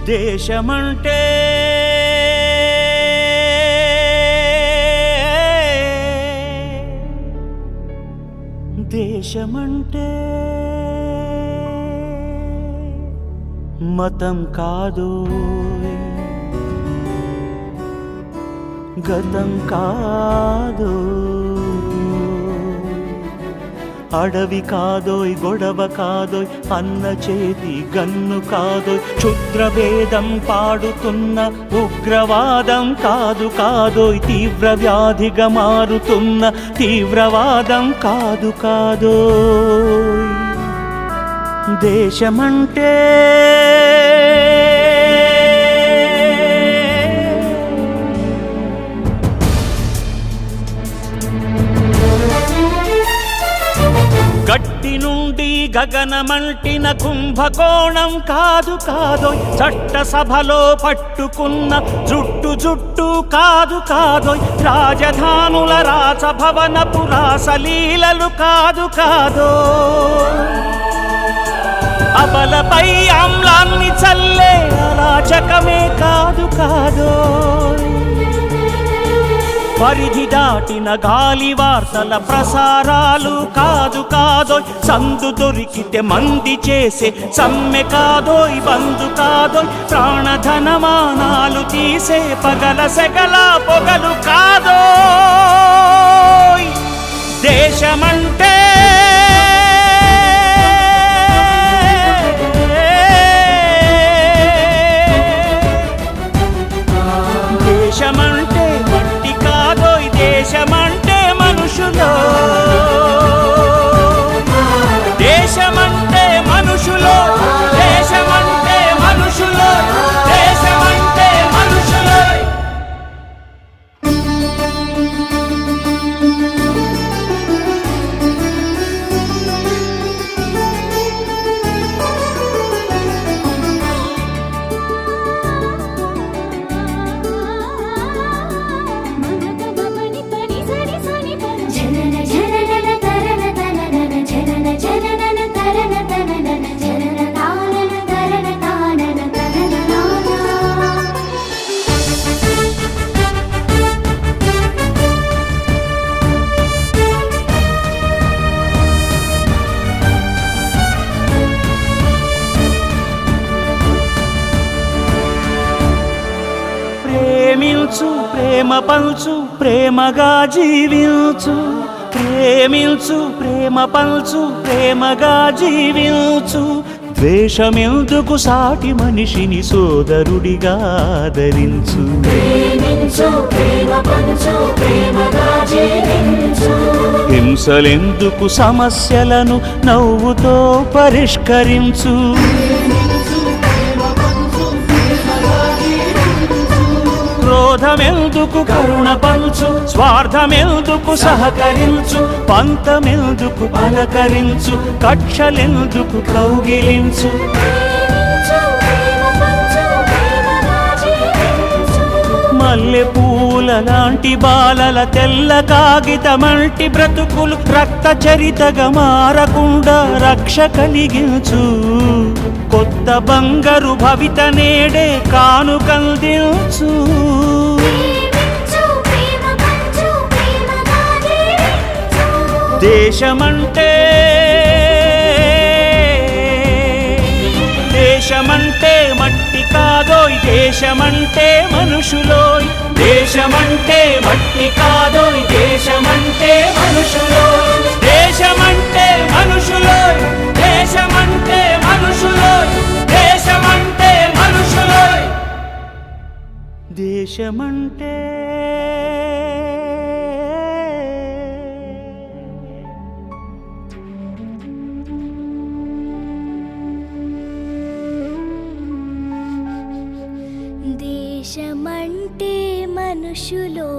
దేశమంటే దేశమంటే మతం కాదు, గతం కాదు, అడవి కాదోయ్, గొడవ కాదోయ్, అన్న చేతి గన్ను కాదోయ్, క్షుద్రభేదం పాడుతున్న ఉగ్రవాదం కాదు కాదోయ్, తీవ్ర వ్యాధిగా మారుతున్న తీవ్రవాదం కాదు కాదోయ్. దేశమంటే గట్టి నుండి గగనమంటిన కుంభకోణం కాదు కాదోయ్, చట్టసభలో పట్టుకున్న జుట్టు జుట్టు కాదు కాదోయ్, రాజధానుల రాసభవనపు రాసలీలలు కాదు కాదోయ్, అబలపై ఆమ్లాన్ని చల్లే అరాచకమే కాదు కాదోయ్, పరిధి దాటిన గాలి వార్తల ప్రసారాలు కాదు కాదోయ్, సందు దొరికితే మంది చేసే సమ్మె కాదోయ్, బంధు కాదోయ్, ప్రాణధనమానాలు తీసే పగల సెగల పొగలు కాదోయ్. దేశమంటే దేశమంటే మట్టి కాదోయ్, దేశమంటే మనుషులో, దేశమంటే మనుషులో, దేశమంటే మనుషులో, దేశమంటే మనుషులో. ప్రేమించు, ప్రేమ పంచు, ప్రేమగా జీవించు, ప్రేమించు, ప్రేమ పంచు, ప్రేమగా జీవించు, ద్వేషమెందుకు సాటి మనిషిని సోదరుడిగా ఆదరించు, ప్రేమించు, ప్రేమ పంచు, ప్రేమగా జీవించు, హింసలెందుకు సమస్యలను నవ్వుతో పరిష్కరించు, క్రోధమెందుకు కరుణ పంచు, స్వార్థమెందుకు సహకరించు, పంతమెందుకు పలకరించు, కక్షలెందుకు కౌగిలించు, మల్లె పూల లాంటి బాలల తెల్ల కాగితమంటి బ్రతుకులు రక్త చరితగా మారకుండా రక్ష కలిగించు, కొత్త బంగారు భవిత నేడే కానుకందించు. దేశమంటే దేశమంటే మట్టి కాదోయ్, దేశమంటే మనుషులోయ్, దేశమంటే మట్టి కాదోయ్, దేశమంటే మనుషులోయ్, దేశమంటే మనుషులోయ్, దేశమంటే మనుషులోయ్, దేశమంటే మనుషులోయ్. దేశమంటే దేశమంటే మనుషులో.